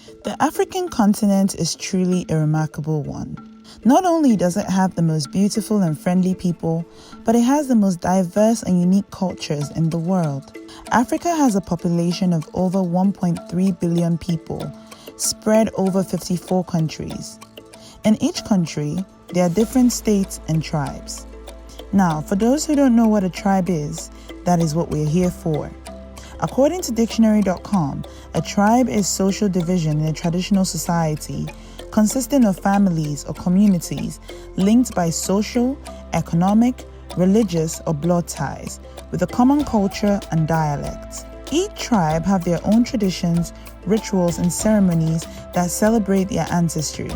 The African continent is truly a remarkable one. Not only does it have the most beautiful and friendly people, but it has the most diverse and unique cultures in the world. Africa has a population of over 1.3 billion people, spread over 54 countries. In each country, there are different states and tribes. Now, for those who don't know what a tribe is, that is what we're here for. According to dictionary.com, a tribe is social division in a traditional society consisting of families or communities linked by social, economic, religious, or blood ties with a common culture and dialect. Each tribe have their own traditions, rituals, and ceremonies that celebrate their ancestry.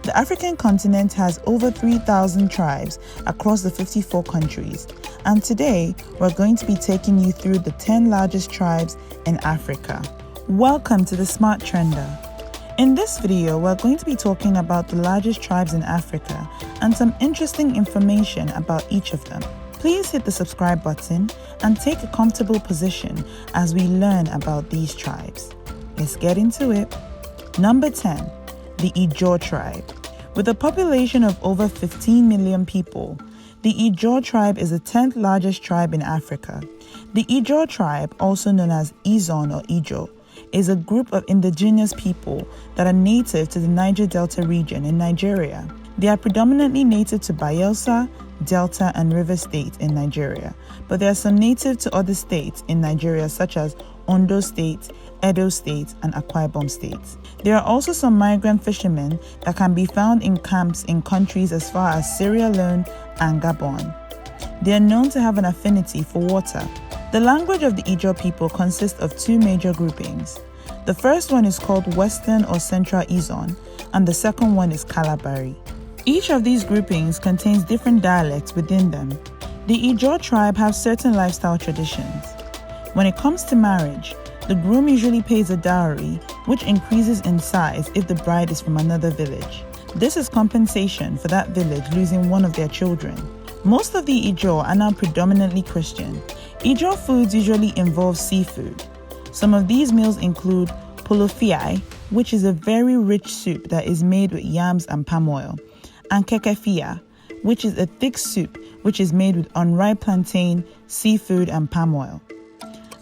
The African continent has over 3,000 tribes across the 54 countries, and today we're going to be taking you through the 10 largest tribes in Africa. Welcome to the Smart Trender. In this video, we're going to be talking about the largest tribes in Africa and some interesting information about each of them. Please hit the subscribe button and take a comfortable position as we learn about these tribes. Let's get into it. Number 10, the Ijaw tribe. With a population of over 15 million people, the Ijaw tribe is the 10th largest tribe in Africa. The Ijaw tribe, also known as Izon or Ijaw, is a group of indigenous people that are native to the Niger Delta region in Nigeria. They are predominantly native to Bayelsa, Delta, and River State in Nigeria, but there are some native to other states in Nigeria such as Ondo State, Edo State, and Akwa Ibom State. There are also some migrant fishermen that can be found in camps in countries as far as Sierra Leone and Gabon. They are known to have an affinity for water. The language of the Ijaw people consists of two major groupings. The first one is called Western or Central Izon, and the second one is Kalabari. Each of these groupings contains different dialects within them. The Ijaw tribe have certain lifestyle traditions. When it comes to marriage, the groom usually pays a dowry, which increases in size if the bride is from another village. This is compensation for that village losing one of their children. Most of the Ijaw are now predominantly Christian. Ijaw foods usually involve seafood. Some of these meals include polofiai, which is a very rich soup that is made with yams and palm oil, and kekefia, which is a thick soup which is made with unripe plantain, seafood, and palm oil.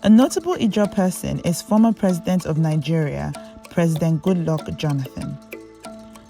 A notable Ijaw person is former President of Nigeria, President Goodluck Jonathan.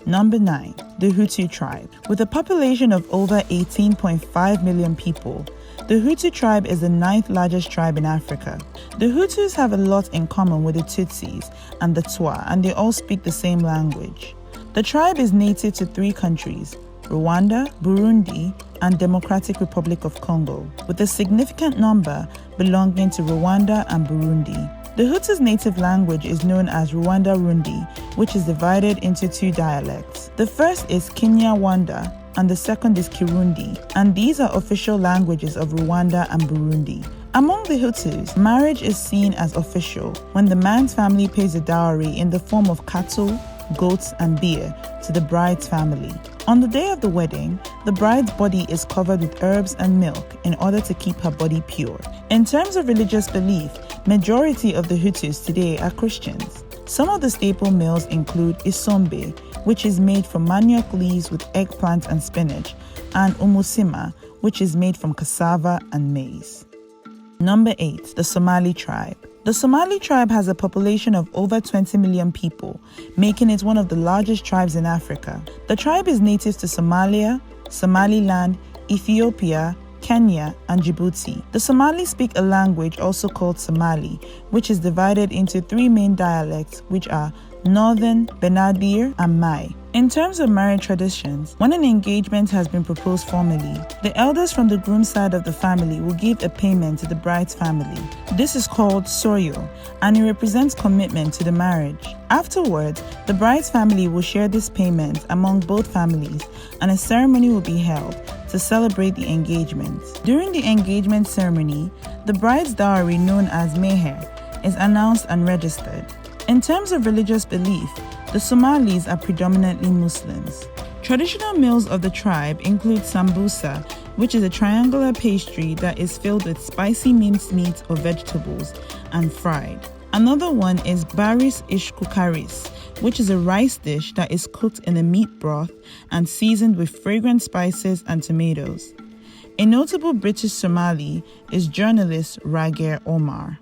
Number 9, the Hutu tribe. With a population of over 18.5 million people, the Hutu tribe is the 9th largest tribe in Africa. The Hutus have a lot in common with the Tutsis and the Twa, and they all speak the same language. The tribe is native to 3 countries, Rwanda, Burundi, and Democratic Republic of Congo, with a significant number belonging to Rwanda and Burundi. The Hutus' native language is known as Rwanda-Rundi, which is divided into 2 dialects. The first is Kinyarwanda, and the second is Kirundi, and these are official languages of Rwanda and Burundi. Among the Hutus, marriage is seen as official when the man's family pays a dowry in the form of cattle, goats, and beer to the bride's family. On the day of the wedding, the bride's body is covered with herbs and milk in order to keep her body pure. In terms of religious belief, majority of the Hutus today are Christians. Some of the staple meals include isombe, which is made from manioc leaves with eggplant and spinach, and umusima, which is made from cassava and maize. Number 8, the Somali tribe. The Somali tribe has a population of over 20 million people, making it one of the largest tribes in Africa. The tribe is native to Somalia, Somaliland, Ethiopia, Kenya, and Djibouti. The Somalis speak a language also called Somali, which is divided into 3 main dialects, which are Northern, Benadir, and Mai. In terms of marriage traditions, when an engagement has been proposed formally, the elders from the groom's side of the family will give a payment to the bride's family. This is called soyo, and it represents commitment to the marriage. Afterwards, the bride's family will share this payment among both families, and a ceremony will be held to celebrate the engagement. During the engagement ceremony, the bride's dowry, known as meher, is announced and registered. In terms of religious belief, the Somalis are predominantly Muslims. Traditional meals of the tribe include sambusa, which is a triangular pastry that is filled with spicy minced meat or vegetables and fried. Another one is baris ishkukaris, which is a rice dish that is cooked in a meat broth and seasoned with fragrant spices and tomatoes. A notable British Somali is journalist Rager Omar.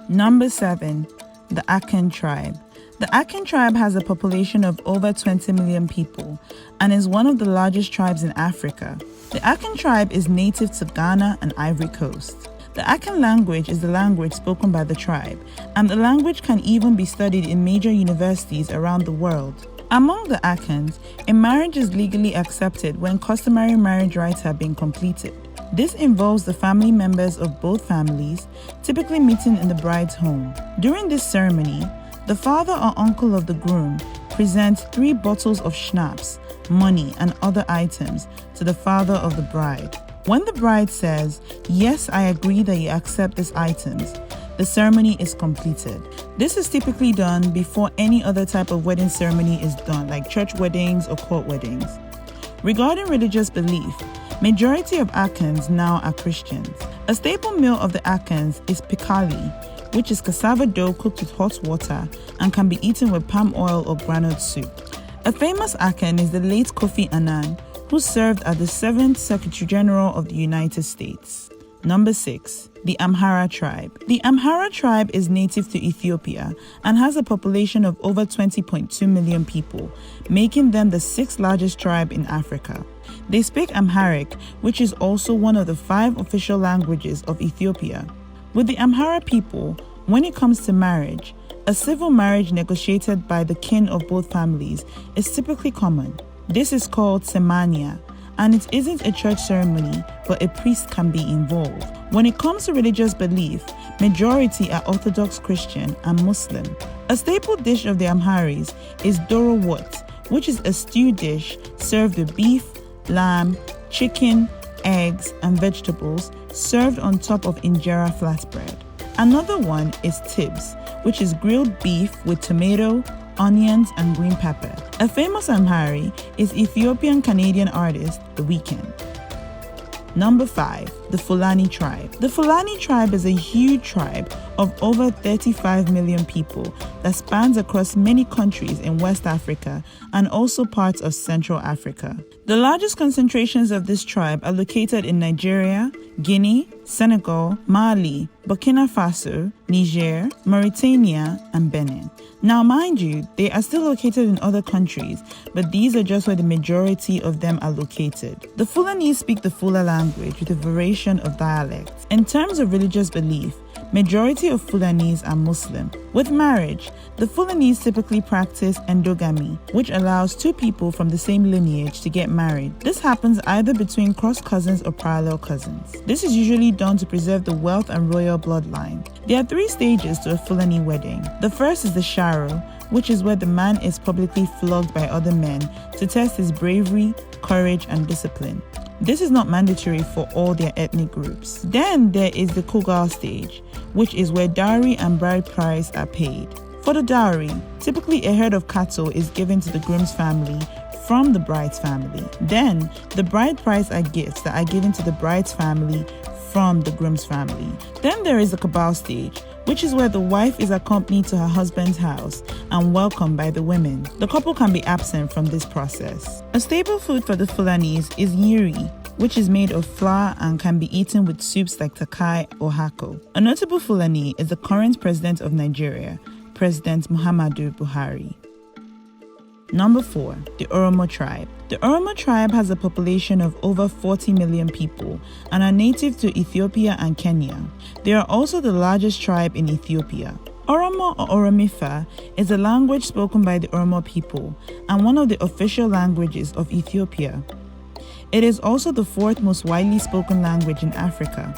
Number 7. The Akan tribe. The Akan tribe has a population of over 20 million people and is one of the largest tribes in Africa. The Akan tribe is native to Ghana and Ivory Coast. The Akan language is the language spoken by the tribe, and the language can even be studied in major universities around the world. Among the Akans, a marriage is legally accepted when customary marriage rites have been completed. This involves the family members of both families, typically meeting in the bride's home. During this ceremony, the father or uncle of the groom presents 3 bottles of schnapps, money, and other items to the father of the bride. When the bride says, "Yes, I agree that you accept these items," the ceremony is completed. This is typically done before any other type of wedding ceremony is done, like church weddings or court weddings. Regarding religious belief, majority of Akans now are Christians. A staple meal of the Akans is pikali, which is cassava dough cooked with hot water and can be eaten with palm oil or groundnut soup. A famous Akan is the late Kofi Annan, who served as the 7th Secretary General of the United States. Number 6. The Amhara tribe. The Amhara tribe is native to Ethiopia and has a population of over 20.2 million people, making them the 6th largest tribe in Africa. They speak Amharic, which is also one of the 5 official languages of Ethiopia. With the Amhara people, when it comes to marriage, a civil marriage negotiated by the kin of both families is typically common. This is called semania, and it isn't a church ceremony, but a priest can be involved. When it comes to religious belief, majority are Orthodox Christian and Muslim. A staple dish of the Amharis is doro wat, which is a stew dish served with beef, lamb, chicken, eggs, and vegetables served on top of injera flatbread. Another one is tibs, which is grilled beef with tomato, onions, and green pepper. A famous Amhari is Ethiopian-Canadian artist The Weeknd. Number 5. The Fulani tribe. The Fulani tribe is a huge tribe of over 35 million people that spans across many countries in West Africa and also parts of Central Africa. The largest concentrations of this tribe are located in Nigeria, Guinea, Senegal, Mali, Burkina Faso, Niger, Mauritania, and Benin. Now, mind you, they are still located in other countries, but these are just where the majority of them are located. The Fulani speak the Fula language with a variation of dialects. In terms of religious belief, majority of Fulanis are Muslim. With marriage, the Fulanis typically practice endogamy, which allows 2 people from the same lineage to get married. This happens either between cross cousins or parallel cousins. This is usually done to preserve the wealth and royal bloodline. There are 3 stages to a Fulani wedding. The first is the sharo, which is where the man is publicly flogged by other men to test his bravery, courage, and discipline. This is not mandatory for all their ethnic groups. Then there is the kogal stage, which is where dowry and bride price are paid. For the dowry, typically a herd of cattle is given to the groom's family from the bride's family. Then, the bride price are gifts that are given to the bride's family from the groom's family. Then there is the cabal stage, which is where the wife is accompanied to her husband's house and welcomed by the women. The couple can be absent from this process. A staple food for the Fulanis is yiri, which is made of flour and can be eaten with soups like takai or hako. A notable Fulani is the current president of Nigeria, President Muhammadu Buhari. Number 4. The Oromo tribe. The Oromo tribe has a population of over 40 million people and are native to Ethiopia and Kenya. They are also the largest tribe in Ethiopia. Oromo or Oromifa is a language spoken by the Oromo people and one of the official languages of Ethiopia. It is also the 4th most widely spoken language in Africa.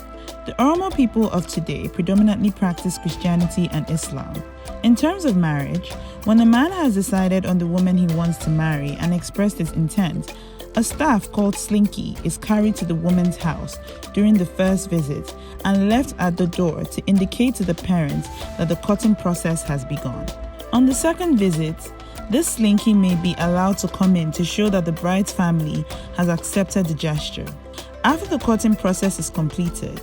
The Oromo people of today predominantly practice Christianity and Islam. In terms of marriage, when a man has decided on the woman he wants to marry and expressed his intent, a staff called slinky is carried to the woman's house during the first visit and left at the door to indicate to the parents that the courting process has begun. On the second visit, this slinky may be allowed to come in to show that the bride's family has accepted the gesture. After the courting process is completed,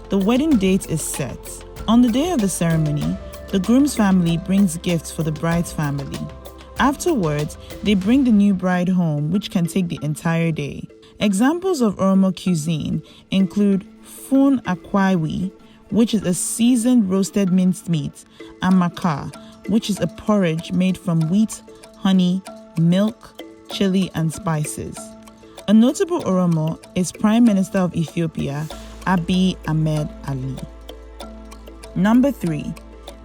the wedding date is set. On the day of the ceremony, the groom's family brings gifts for the bride's family. Afterwards, they bring the new bride home, which can take the entire day. Examples of Oromo cuisine include fun akwawi, which is a seasoned roasted minced meat, and maka, which is a porridge made from wheat, honey, milk, chili, and spices. A notable Oromo is Prime Minister of Ethiopia, Abiy Ahmed Ali. Number 3.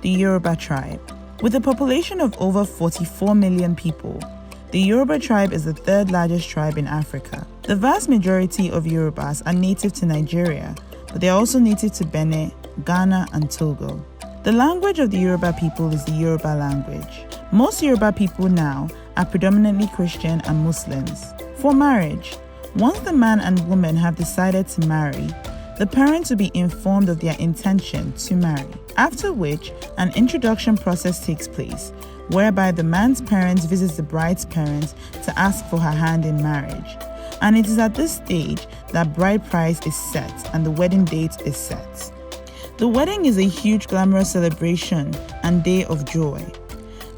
The Yoruba tribe. With a population of over 44 million people, the Yoruba tribe is the third largest tribe in Africa. The vast majority of Yorubas are native to Nigeria, but they are also native to Benin, Ghana, and Togo. The language of the Yoruba people is the Yoruba language. Most Yoruba people now are predominantly Christian and Muslims. For marriage, once the man and woman have decided to marry, the parents will be informed of their intention to marry, after which an introduction process takes place, whereby the man's parents visit the bride's parents to ask for her hand in marriage. And it is at this stage that bride price is set and the wedding date is set. The wedding is a huge glamorous celebration and day of joy.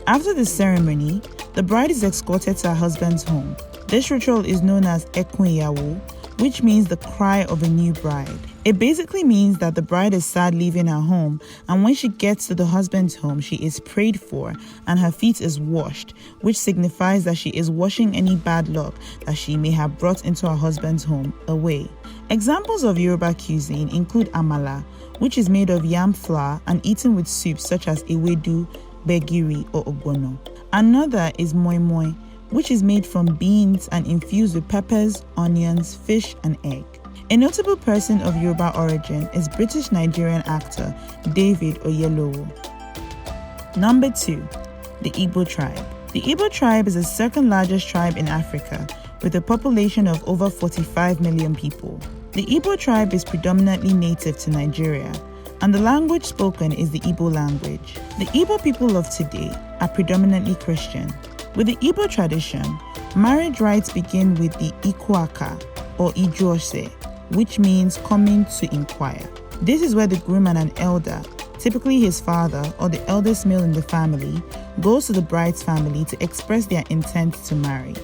After the ceremony, the bride is escorted to her husband's home. This ritual is known as Ekun Ijaw, which means the cry of a new bride. It basically means that the bride is sad leaving her home, and when she gets to the husband's home, she is prayed for and her feet is washed, which signifies that she is washing any bad luck that she may have brought into her husband's home away. Examples of Yoruba cuisine include amala, which is made of yam flour and eaten with soups such as ewedu, begiri, or ogbono. Another is moi moi, which is made from beans and infused with peppers, onions, fish, and egg. A notable person of Yoruba origin is British-Nigerian actor David Oyelowo. Number 2. The Igbo tribe. The Igbo tribe is the second largest tribe in Africa, with a population of over 45 million people. The Igbo tribe is predominantly native to Nigeria, and the language spoken is the Igbo language. The Igbo people of today are predominantly Christian. With the Igbo tradition, marriage rites begin with the Ikuaka or Ijaw, which means coming to inquire. This is where the groom and an elder, typically his father or the eldest male in the family, goes to the bride's family to express their intent to marry.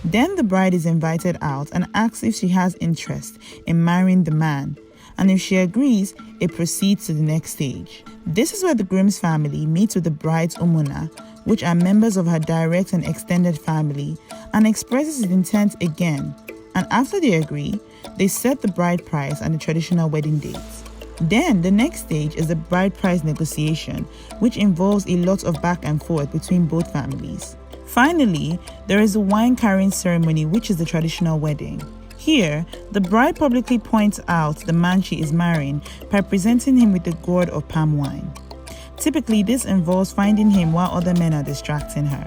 Then the bride is invited out and asks if she has interest in marrying the man, and if she agrees, it proceeds to the next stage. This is where the groom's family meets with the bride's umuna, which are members of her direct and extended family, and expresses its intent again. And after they agree, they set the bride price and the traditional wedding dates. Then the next stage is the bride price negotiation, which involves a lot of back and forth between both families. Finally, there is a wine carrying ceremony, which is the traditional wedding. Here, the bride publicly points out the man she is marrying by presenting him with a gourd of palm wine. Typically, this involves finding him while other men are distracting her.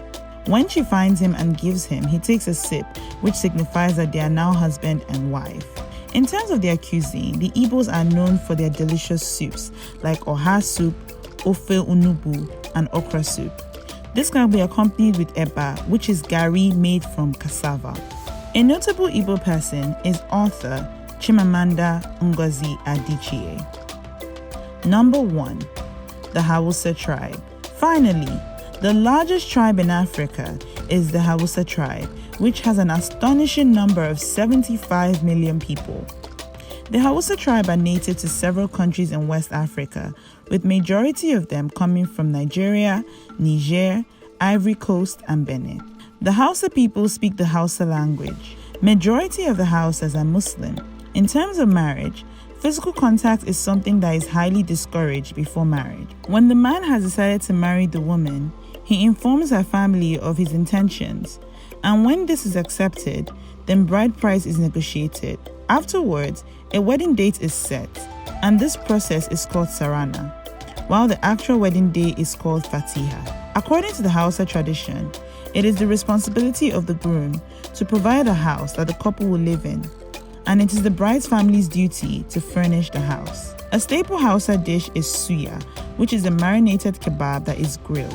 When she finds him and gives him, he takes a sip, which signifies that they are now husband and wife. In terms of their cuisine, the Igbos are known for their delicious soups like oha soup, ofe unubu, and okra soup. This can be accompanied with eba, which is gari made from cassava. A notable Igbo person is author Chimamanda Ngozi Adichie. Number 1. The Hausa tribe. Finally, the largest tribe in Africa is the Hausa tribe, which has an astonishing number of 75 million people. The Hausa tribe are native to several countries in West Africa, with majority of them coming from Nigeria, Niger, Ivory Coast, and Benin. The Hausa people speak the Hausa language. Majority of the Hausas are Muslim. In terms of marriage, physical contact is something that is highly discouraged before marriage. When the man has decided to marry the woman, he informs her family of his intentions, and when this is accepted, then bride price is negotiated. Afterwards, a wedding date is set, and this process is called Sarana, while the actual wedding day is called Fatiha. According to the Hausa tradition, it is the responsibility of the groom to provide a house that the couple will live in, and it is the bride's family's duty to furnish the house. A staple Hausa dish is suya, which is a marinated kebab that is grilled,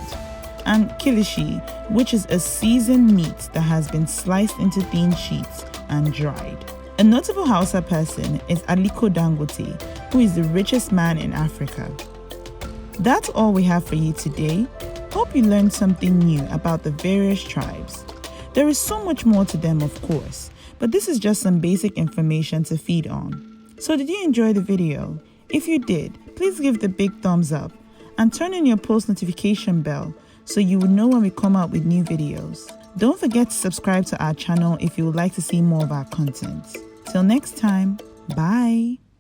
and kilishi, which is a seasoned meat that has been sliced into thin sheets and dried. A notable Hausa person is Aliko Dangote, who is the richest man in Africa. That's all we have for you today. Hope you learned something new about the various tribes. There is so much more to them, of course, but this is just some basic information to feed on. So did you enjoy the video? If you did, please give the big thumbs up and turn on your post notification bell so you will know when we come out with new videos. Don't forget to subscribe to our channel if you would like to see more of our content. Till next time, bye.